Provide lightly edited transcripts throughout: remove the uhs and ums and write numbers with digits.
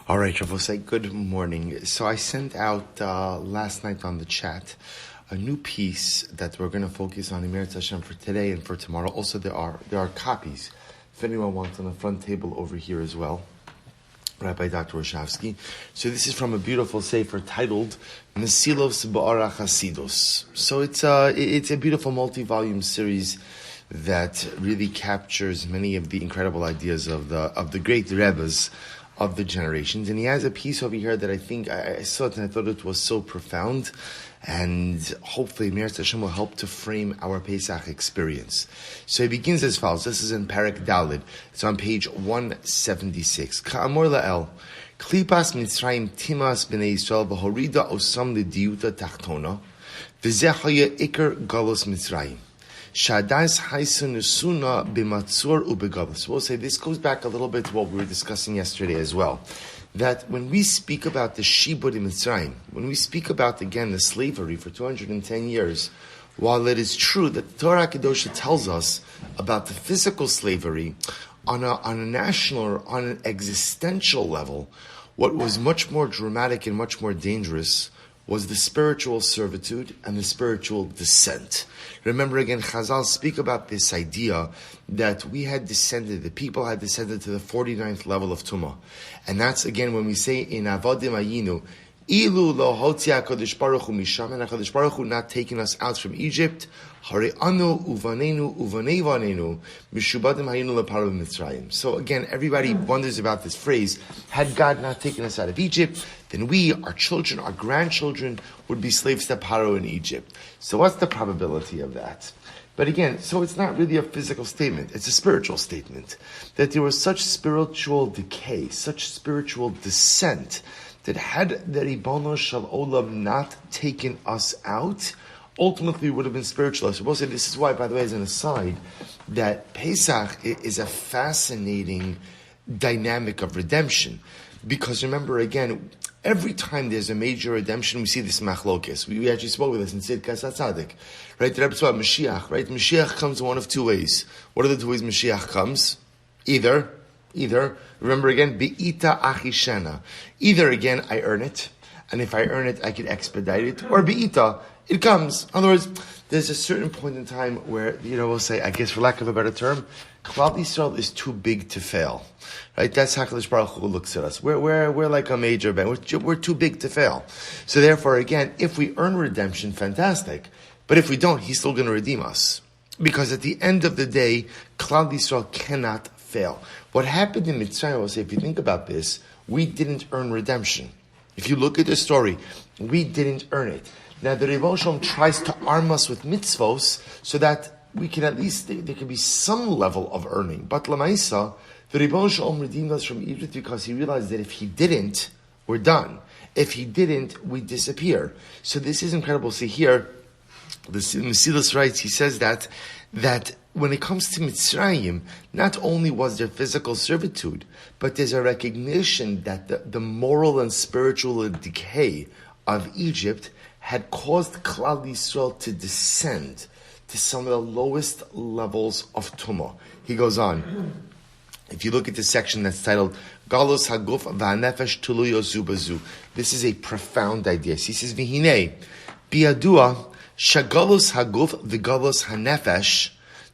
All right, Shavosai, good morning. So I sent out last night on the chat a new piece that we're going to focus on in Meretz Hashem for today and for tomorrow. Also, there are copies, if anyone wants, on the front table over here as well. Rabbi Dr. Roshavsky. So this is from a beautiful sefer titled Mesilos B'Ohr Ha'Chassidus. So it's a beautiful multi-volume series that really captures many of the incredible ideas of the great Rebbes of the generations. And he has a piece over here that I think I saw it and I thought it was so profound, and hopefully Meretz Hashem will help to frame our Pesach experience. So he begins as follows. This is in Parak Dalid. It's on page 176. Ka'amor la'el, Klipas Mitzrayim Timas B'nei Yisrael V'horida Osam L'diyuta Tachtona V'zeh haya Iker Galus Mitzrayim Shadais Haisun Usuna B'matzur U'begalus. We'll say this goes back a little bit to what we were discussing yesterday as well. That when we speak about the Shibud in Mitzrayim, when we speak about, again, the slavery for 210 years, while it is true that the Torah Kedosha tells us about the physical slavery on a national or on an existential level, what was much more dramatic and much more dangerous was the spiritual servitude and the spiritual descent. Remember again, Chazal speak about this idea that we had descended, the people had descended to the 49th level of Tumah. And that's again when we say in Avodim Ayinu, Ilu lo hotzia HaKadosh Baruch Hu misham, and HaKadosh Baruch Hu not taking us out from Egypt, Hare'anu uvanenu uvaneivanenu mishubadim hayinu leparo Mitzrayim. So again, everybody wonders about this phrase, had God not taken us out of Egypt, then we, our children, our grandchildren, would be slaves to Paro in Egypt. So what's the probability of that? But again, so it's not really a physical statement, it's a spiritual statement. That there was such spiritual decay, such spiritual descent, that had the Ribono Shel Olam not taken us out, ultimately we would have been spiritualized. So we'll say this is why, by the way, as an aside, that Pesach is a fascinating dynamic of redemption. Because remember again, every time there's a major redemption, we see this machlokes. We actually spoke with this in Tzidkas HaTzadik. Right? The Rebbe spoke about Mashiach. Right? Mashiach comes in one of two ways. What are the two ways Mashiach comes? Either, remember again, Be'ita Achishena. Either again, I earn it, and if I earn it, I can expedite it, or Be'ita, it comes. In other words, there's a certain point in time where, we'll say, I guess for lack of a better term, Klal Yisrael is too big to fail. Right? That's how HaKadosh Baruch Hu looks at us. We're like a major band. We're too big to fail. So therefore, again, if we earn redemption, fantastic. But if we don't, He's still going to redeem us. Because at the end of the day, Klal Yisrael cannot fail. What happened in Mitzrayim, will say, if you think about this, we didn't earn redemption. If you look at the story, we didn't earn it. Now the Rebbe Shalom tries to arm us with mitzvos so that we can at least, there can be some level of earning. But Lamaisa, the Rebbe Shalom redeemed us from Egypt because He realized that if He didn't, we're done. If He didn't, we disappear. So this is incredible. See here, the Mesilos writes, he says that when it comes to Mitzrayim, not only was there physical servitude, but there's a recognition that the moral and spiritual decay of Egypt had caused Klal Yisrael to descend to some of the lowest levels of Tumah. He goes on. If you look at the section that's titled Galus Haguf V'Hanefesh Tuluyos Zu B'Zu, this is a profound idea. He says, V'hinei, Biadua, Shagalus Haguf V'Galus Hanefesh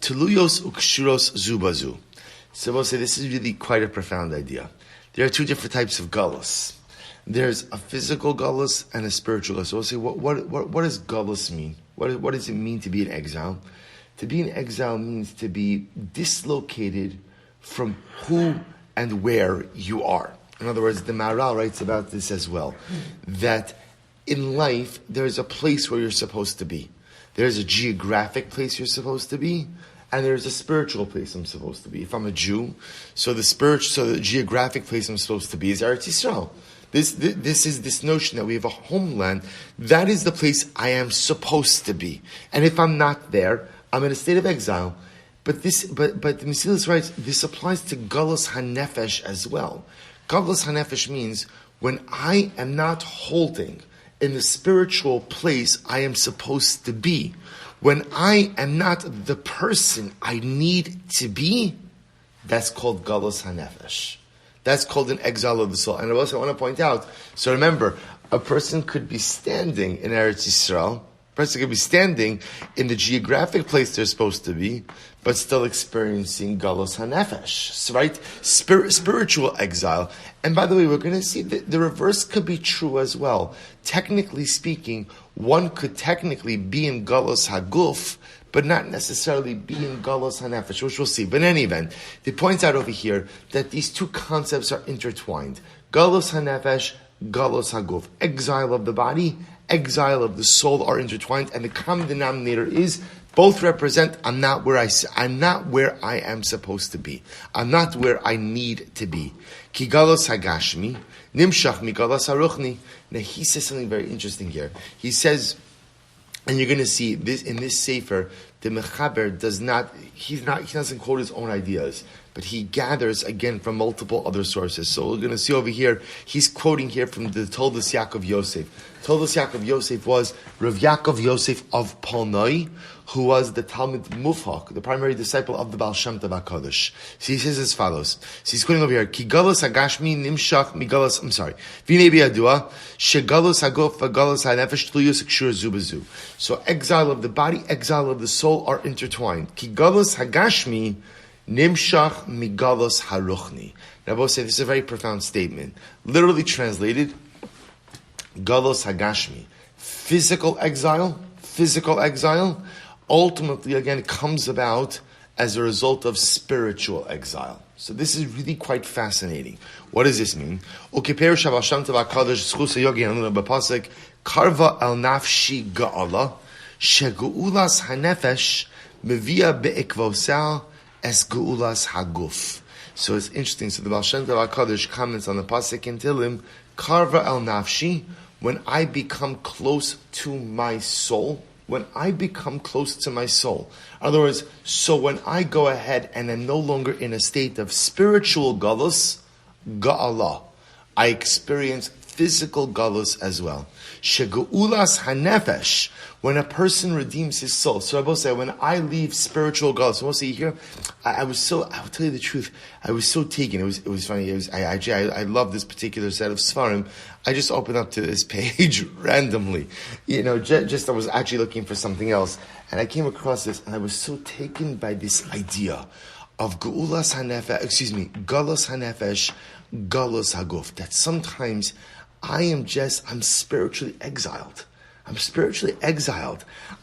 Tuluyos Ukshuros Zu B'Zu. So we'll say this is really quite a profound idea. There are two different types of galus. There's a physical galus and a spiritual galus. So we'll say, what does galus mean? What does it mean to be in exile? To be in exile means to be dislocated from who and where you are. In other words, the Maharal writes about this as well, that in life, there's a place where you're supposed to be. There's a geographic place you're supposed to be, and there's a spiritual place I'm supposed to be. If I'm a Jew, so the geographic place I'm supposed to be is Eretz Yisrael. This is this notion that we have a homeland. That is the place I am supposed to be. And if I'm not there, I'm in a state of exile. But the Mesilos writes, this applies to Galus HaNefesh as well. Galus HaNefesh means when I am not holding in the spiritual place I am supposed to be, when I am not the person I need to be, that's called Galus HaNefesh. That's called an exile of the soul. And also I want to point out, so remember, a person could be standing in Eretz Yisrael, a person could be standing in the geographic place they're supposed to be, but still experiencing Galus HaNefesh, right? Spiritual exile. And by the way, we're going to see that the reverse could be true as well. Technically speaking, one could technically be in Galus HaGuf, but not necessarily be in Galus HaNefesh, which we'll see. But in any event, it points out over here that these two concepts are intertwined. Galus HaNefesh, Galus HaGuf. Exile of the body, exile of the soul are intertwined, and the common denominator is both represent I'm not where I am supposed to be. I'm not where I need to be. Ki Galus HaGashmi, Nimshach mi Galus HaRuchni. Now he says something very interesting here. He says, and you're going to see this in this sefer, the Mechaber he doesn't quote his own ideas, but he gathers again from multiple other sources. So we're going to see over here, he's quoting here from the Toldos Yaakov Yosef. Toldos Yaakov Yosef was Rav Yaakov Yosef of Polnoi, who was the Talmud Mufhak, the primary disciple of the Baal Shem Tov HaKadosh. So he says as follows. So he's quoting over here, Ki Galus HaGashmi Nimshach Migalus, V'nei B'Yadua, Shegalus HaGuf V'Galus HaNefesh Tluyus Kshur Zu B'Zu. So exile of the body, exile of the soul are intertwined. Ki Galus HaGashmi Nimshach Migalus HaRuchni. Now, both say this is a very profound statement. Literally translated, Galus HaGashmi, physical exile, ultimately again comes about as a result of spiritual exile. So this is really quite fascinating. What does this mean? Karva el nafshi ga'ala, shegu'ulas hanefesh, mevia be'ekvosal, es gu'ulas haguf. So it's interesting. So the Baal Shem Tov HaKadosh comments on the pasuk in Tehillim, Karva el nafshi, when I become close to my soul. When I become close to my soul. In other words, so when I go ahead and am no longer in a state of spiritual galus, ga'ala, I experience physical galus as well. Shegu'ulas hanefesh, when a person redeems his soul. So I will say, when I leave spiritual galus, we'll see here, I will tell you the truth, I was so taken. It was funny. I love this particular set of Sfarim. I just opened up to this page randomly. Just I was actually looking for something else. And I came across this, and I was so taken by this idea of Galus Hanefesh, Galus Haguf, that sometimes I'm spiritually exiled.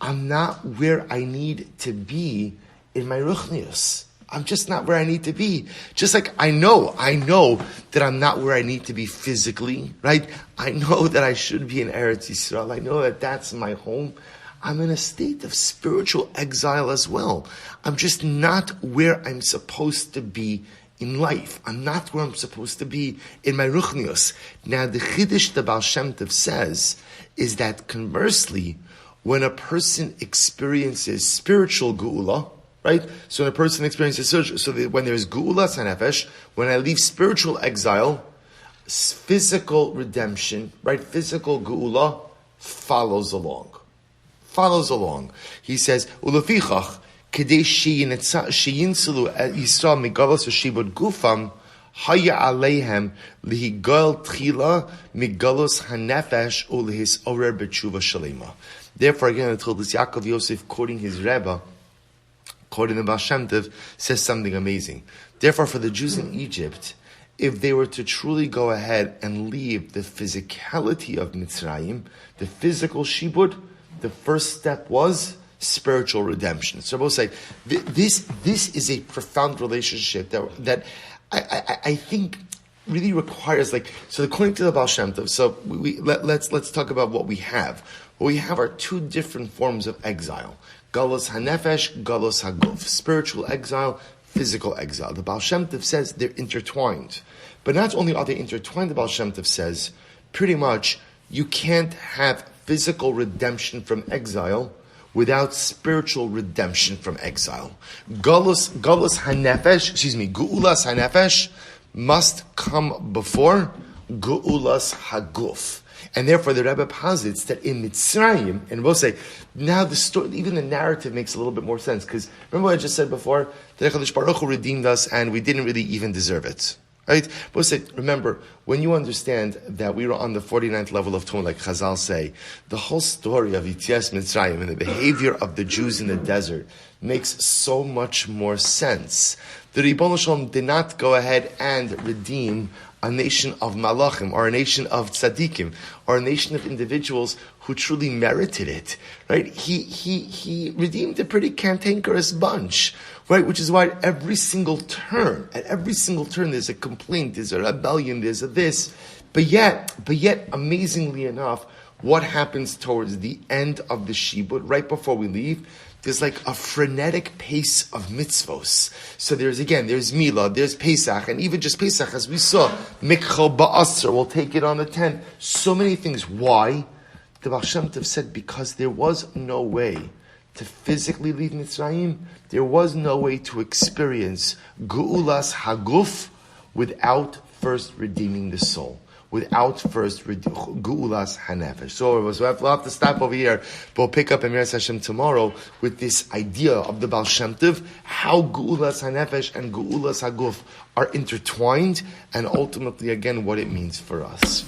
I'm not where I need to be in my ruchnius. I'm just not where I need to be. Just like I know that I'm not where I need to be physically, right? I know that I should be in Eretz Yisrael. I know that that's my home. I'm in a state of spiritual exile as well. I'm just not where I'm supposed to be in life. I'm not where I'm supposed to be in my ruchnius. Now, the Chiddush the Baal Shem Tov says is that conversely, when a person experiences spiritual geula, right? So when a person experiences when there's geula hanefesh, when I leave spiritual exile, physical redemption, right? Physical geula follows along. He says, "Ulefichach kedei sheyinselu Yisrael migalos v'shibud gufam haya aleihem lihigal tchila migalos hanefesh ulehis orer b'tshuva shalema." Therefore, again, until this Yaakov Yosef, quoting his Rebbe, quoting the Baal Shem Tov, says something amazing. Therefore, for the Jews in Egypt, if they were to truly go ahead and leave the physicality of Mitzrayim, the physical shibud, the first step was spiritual redemption. So both say this is a profound relationship that I think really requires so according to the Baal Shem Tov. So let's talk about what we have. What we have are two different forms of exile: galus hanefesh, galus haguf, spiritual exile, physical exile. The Baal Shem Tov says they're intertwined, but not only are they intertwined. The Baal Shem Tov says pretty much you can't have physical redemption from exile without spiritual redemption from exile. Gu'ulas hanefesh must come before Gu'ulas haguf. And therefore the Rebbe posits that in Mitzrayim, and we'll say, now the story, even the narrative makes a little bit more sense, because remember what I just said before? That HaKadosh Baruch Hu redeemed us and we didn't really even deserve it. Right? But remember, when you understand that we were on the 49th level of Tumah, like Chazal say, the whole story of Yitzias Mitzrayim and the behavior of the Jews in the desert makes so much more sense. The Ribono Shalom did not go ahead and redeem a nation of malachim, or a nation of tzaddikim, or a nation of individuals who truly merited it, right? He redeemed a pretty cantankerous bunch, right? Which is why at every single turn, there's a complaint, there's a rebellion, there's a this. But yet, amazingly enough, what happens towards the end of the Shibud, right before we leave, there's like a frenetic pace of mitzvos. So there's Milah, there's Pesach, and even just Pesach, as we saw, Mikchal Ba'asr, we'll take it on the 10th. So many things. Why? The Baal Shem Tov said, because there was no way to physically leave Mitzrayim, there was no way to experience Ge'ulas Haguf without first redeeming the soul. Without first Ge'ulas Hanefesh. So we'll have to stop over here, but we'll pick up Emir Hashem tomorrow with this idea of the Baal Shem Tov, how Ge'ulas Hanefesh and Ge'ulas Haguf are intertwined, and ultimately, again, what it means for us.